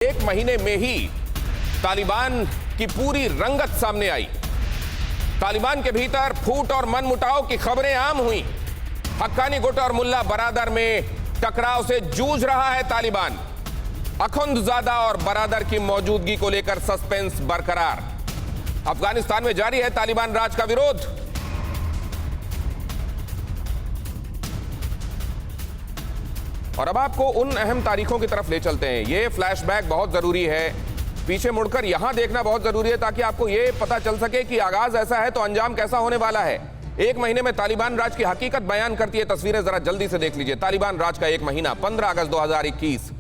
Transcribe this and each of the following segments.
एक महीने में ही तालिबान की पूरी रंगत सामने आई। तालिबान के भीतर फूट और मनमुटाव की खबरें आम हुई। हक्कानी गुट और मुल्ला बरादर में टकराव से जूझ रहा है तालिबान। अखुंदजादा और बरादर की मौजूदगी को लेकर सस्पेंस बरकरार। अफगानिस्तान में जारी है तालिबान राज का विरोध। और अब आपको उन अहम तारीखों की तरफ ले चलते हैं। ये फ्लैशबैक बहुत जरूरी है, पीछे मुड़कर यहां देखना बहुत जरूरी है ताकि आपको ये पता चल सके कि आगाज ऐसा है तो अंजाम कैसा होने वाला है। एक महीने में तालिबान राज की हकीकत बयान करती है तस्वीरें, जरा जल्दी से देख लीजिए। तालिबान राज का एक महीना। 15 अगस्त 2021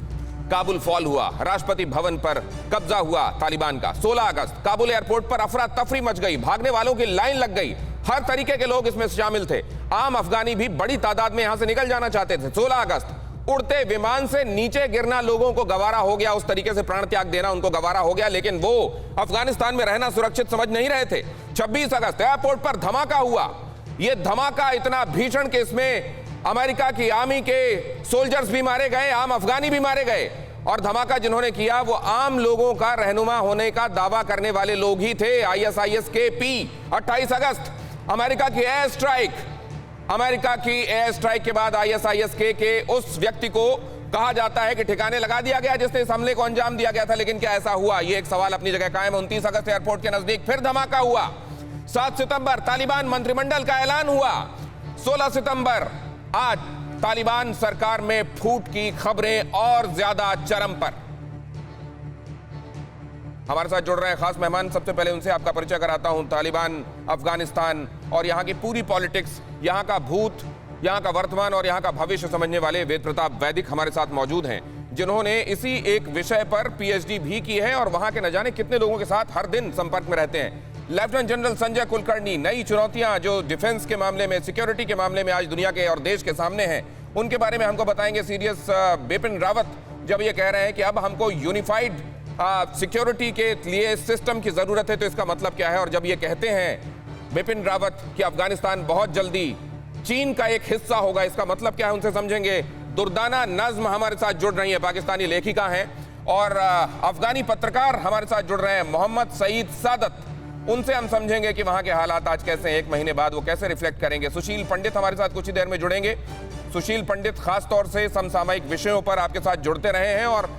काबुल फॉल हुआ, राष्ट्रपति भवन पर कब्जा हुआ तालिबान का। 16 अगस्त काबुल एयरपोर्ट पर अफरा तफरी मच गई, भागने वालों की लाइन लग गई। हर तरीके के लोग इसमें शामिल थे। आम अफगानी भी बड़ी तादाद में यहां से निकल जाना चाहते थे। 16 अगस्त उड़ते विमान से नीचे गिरना लोगों को गवारा हो गया, उस तरीके से प्राण त्याग देना उनको गवारा हो गया, लेकिन वो अफगानिस्तान में रहना सुरक्षित समझ नहीं रहे थे। 26 अगस्त एयरपोर्ट पर धमाका हुआ। यह धमाका इतना भीषण कि इसमें अमेरिका की आर्मी के सोल्जर्स भी मारे गए, आम अफगानी भी मारे गए। और धमाका जिन्होंने किया वो आम लोगों का रहनुमा होने का दावा करने वाले लोग ही थे, ISIS के पी। 28 अगस्त अमेरिका की एयर स्ट्राइक। अमेरिका की एयर स्ट्राइक के बाद ISIS के उस व्यक्ति को कहा जाता है कि ठिकाने लगा दिया गया जिसने इस हमले को अंजाम दिया गया था, लेकिन क्या ऐसा हुआ? ये एक सवाल अपनी जगह कायम है। 29 अगस्त एयरपोर्ट के नजदीक फिर धमाका हुआ। 7 सितंबर तालिबान मंत्रिमंडल का ऐलान हुआ। 16 सितंबर आज तालिबान सरकार में फूट की खबरें और ज्यादा चरम पर। हमारे साथ जुड़ रहे हैं खास मेहमान। सबसे पहले उनसे आपका परिचय कराता हूं। तालिबान, अफगानिस्तान और यहां की पूरी पॉलिटिक्स, यहां का भूत, यहां का वर्तमान और यहां का भविष्य समझने वाले वेद प्रताप वैदिक हमारे साथ मौजूद हैं, जिन्होंने इसी एक विषय पर PhD भी की है और वहां के न जाने कितने लोगों के साथ हर दिन संपर्क में रहते हैं। लेफ्टिनेंट जनरल संजय कुलकर्णी, नई चुनौतियां जो डिफेंस के मामले में, सिक्योरिटी के मामले में आज दुनिया के और देश के सामने हैं, उनके बारे में हमको बताएंगे। सीरियस बिपिन रावत जब ये कह रहे हैं कि अब हमको यूनिफाइड सिक्योरिटी के लिए सिस्टम की जरूरत है, तो इसका मतलब क्या है? और जब ये कहते हैं बिपिन रावत कि अफगानिस्तान बहुत जल्दी चीन का एक हिस्सा होगा, इसका मतलब क्या है? उनसे समझेंगे। दुर्दाना नज्म हमारे साथ जुड़ रही है, पाकिस्तानी लेखिका हैं, और अफगानी पत्रकार हमारे साथ जुड़ रहे हैं, मोहम्मद सईद सादत। उनसे हम समझेंगे कि वहां के हालात आज कैसे हैं, एक महीने बाद वो कैसे रिफ्लेक्ट करेंगे। सुशील पंडित हमारे साथ कुछ ही देर में जुड़ेंगे। सुशील पंडित खास तौर से समसामयिक विषयों पर आपके साथ जुड़ते रहे हैं, और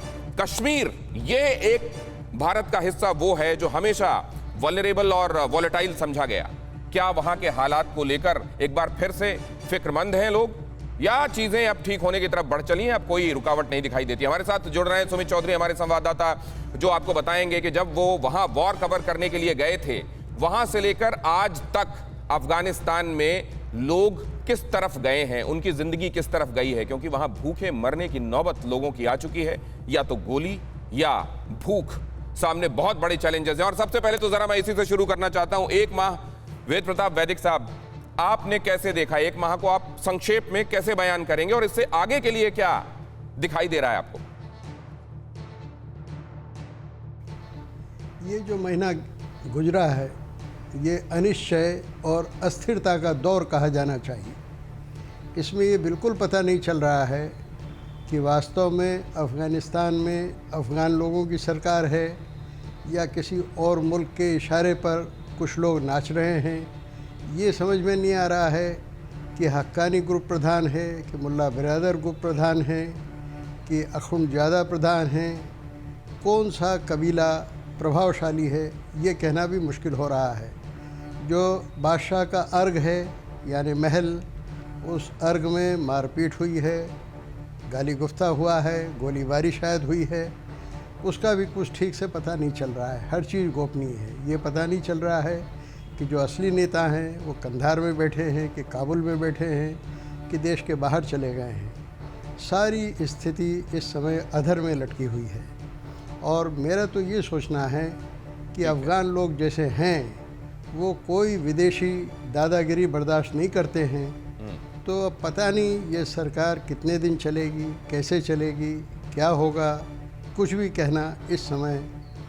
कश्मीर ये एक भारत का हिस्सा वो है जो हमेशा वल्नरेबल और वॉलेटाइल समझा गया। क्या वहां के हालात को लेकर एक बार फिर से फिक्रमंद हैं लोग, या चीजें अब ठीक होने की तरफ बढ़ चली हैं, अब कोई रुकावट नहीं दिखाई देती? हमारे साथ जुड़ रहे हैं सुमित चौधरी, हमारे संवाददाता, जो आपको बताएंगे कि जब वो वहां वॉर कवर करने के लिए गए थे, वहां से लेकर आज तक अफगानिस्तान में लोग किस तरफ गए हैं, उनकी जिंदगी किस तरफ गई है, क्योंकि वहां भूखे मरने की नौबत लोगों की आ चुकी है। या तो गोली या भूख, सामने बहुत बड़े चैलेंजेस हैं। और सबसे पहले तो जरा मैं इसी से शुरू करना चाहता हूं। एक माह वेद प्रताप वैदिक साहब, आपने कैसे देखा एक माह को? आप संक्षेप में कैसे बयान करेंगे और इससे आगे के लिए क्या दिखाई दे रहा है आपको? ये जो महीना गुजरा है ये अनिश्चय और अस्थिरता का दौर कहा जाना चाहिए। इसमें ये बिल्कुल पता नहीं चल रहा है कि वास्तव में अफ़गानिस्तान में अफ़गान लोगों की सरकार है या किसी और मुल्क के इशारे पर कुछ लोग नाच रहे हैं। ये समझ में नहीं आ रहा है कि हक्कानी ग्रुप प्रधान है, कि मुल्ला बरादर ग्रुप प्रधान है, कि अखुंदजादा प्रधान हैं। कौन सा कबीला प्रभावशाली है ये कहना भी मुश्किल हो रहा है। जो बादशाह का अर्ग है यानी महल, उस अर्ग में मारपीट हुई है, गाली गुफ्ता हुआ है, गोलीबारी शायद हुई है, उसका भी कुछ ठीक से पता नहीं चल रहा है। हर चीज़ गोपनीय है। ये पता नहीं चल रहा है कि जो असली नेता हैं वो कंधार में बैठे हैं, कि काबुल में बैठे हैं, कि देश के बाहर चले गए हैं। सारी स्थिति इस समय अधर में लटकी हुई है। और मेरा तो ये सोचना है कि अफ़गान लोग जैसे हैं वो कोई विदेशी दादागिरी बर्दाश्त नहीं करते हैं। तो अब पता नहीं ये सरकार कितने दिन चलेगी, कैसे चलेगी, क्या होगा, कुछ भी कहना इस समय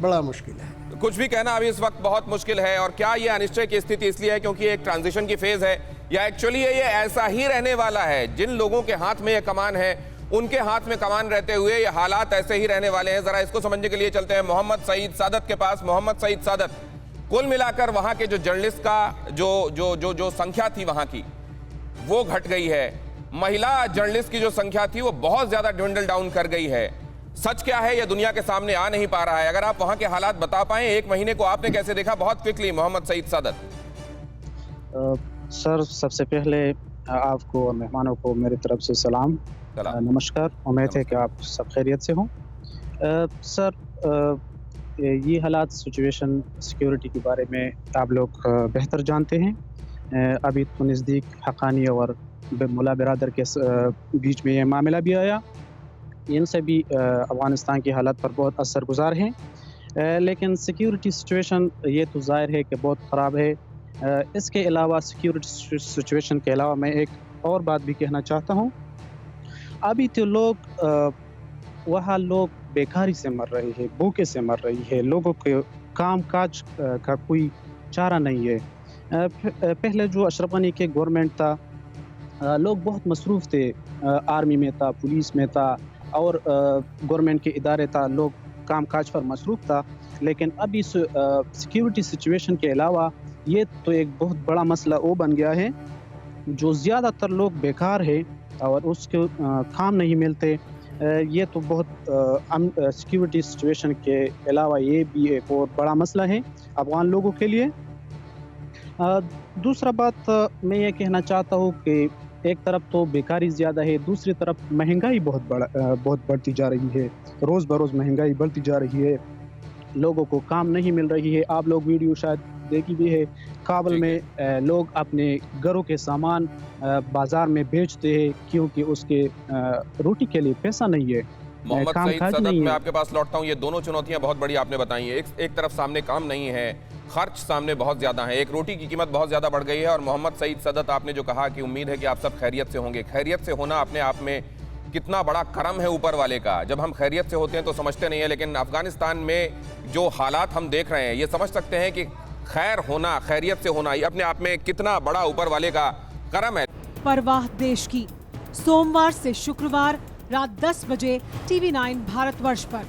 बड़ा मुश्किल है। कुछ भी कहना अभी इस वक्त बहुत मुश्किल है। और क्या ये अनिश्चय की स्थिति इसलिए है क्योंकि एक ट्रांजिशन की फेज़ है, या एक्चुअली ये ऐसा ही रहने वाला है? जिन लोगों के हाथ में ये कमान है उनके हाथ में कमान रहते हुए ये हालात ऐसे ही रहने वाले हैं। जरा इसको समझने के लिए चलते हैं मोहम्मद सईद सादत के पास। मोहम्मद सईद सादत, कुल मिलाकर वहां के जो जर्नलिस्ट का जो संख्या थी वहां की, वो घट गई है। महिला जर्नलिस्ट की जो संख्या थी वो बहुत ज्यादा ड्विंडल डाउन कर गई है। सच क्या है ये दुनिया के सामने आ नहीं पा रहा है। अगर आप वहां के हालात बता पाए, एक महीने को आपने कैसे देखा, बहुत क्विकली मोहम्मद सईद सादत। सर, सबसे पहले आपको और मेहमानों को मेरी तरफ से सलाम, नमस्कार। उम्मीद है कि आप सब खैरियत से हों। सर, ये हालात, सिचुएशन, सिक्योरिटी के बारे में आप लोग बेहतर जानते हैं। अभी तो नज़दीक हक़ानी और मुला बिरादर के बीच में ये मामला भी आया। इनसे भी अफ़गानिस्तान की हालत पर बहुत असर गुजार हैं। लेकिन सिक्योरिटी सिचुएशन ये तो ज़ाहिर है कि बहुत ख़राब है। इसके अलावा, सिक्योरिटी सिचुएशन के अलावा मैं एक और बात भी कहना चाहता हूँ। अभी तो वहाँ लोग बेकारी से मर रहे हैं, भूखे से मर रही है, लोगों के काम काज का कोई चारा नहीं है। पहले जो अशरफ गनी के गवर्नमेंट था, लोग बहुत मसरूफ़ थे, आर्मी में था, पुलिस में था और गवर्नमेंट के इदारे था, लोग काम काज पर मसरूफ़ था। लेकिन अभी सिक्योरिटी सिचुएशन के अलावा ये तो एक बहुत बड़ा मसला वो बन गया है, जो ज़्यादातर लोग बेकार है और उसके काम नहीं मिलते। ये तो बहुत सिक्योरिटी सिचुएशन के अलावा ये भी एक और बड़ा मसला है अफ़गान लोगों के लिए। दूसरा बात मैं ये कहना चाहता हूँ कि एक तरफ तो बेकारी ज़्यादा है, दूसरी तरफ महंगाई बहुत बढ़ती जा रही है। रोज़ बरोज़ महंगाई बढ़ती जा रही है, लोगों को काम नहीं मिल रही है। आप लोग वीडियो शायद देखी भी है, काबुल में लोग अपने घरों के सामान बाजार में बेचते हैं क्योंकि उसके रोटी के लिए पैसा नहीं है। मोहम्मद सईद सादत, मैं आपके पास लौटता हूँ। ये दोनों चुनौतियां बहुत बड़ी आपने बताई हैं। एक तरफ सामने काम नहीं है, खर्च सामने बहुत ज़्यादा है, एक रोटी की कीमत बहुत ज़्यादा बढ़ गई है। और मोहम्मद सईद सादत, आपने जो कहा कि उम्मीद है कि आप सब खैरियत से होंगे। खैरियत से होना अपने आप में कितना बड़ा करम है ऊपर वाले का। जब हम खैरियत से होते हैं तो समझते नहीं है, लेकिन अफगानिस्तान में जो हालात हम देख रहे हैं, ये समझ सकते हैं कि खैर होना, खैरियत से होना, ये अपने आप में कितना बड़ा ऊपर वाले का करम है। परवाह देश की, सोमवार से शुक्रवार रात 10 बजे TV9 भारतवर्ष पर।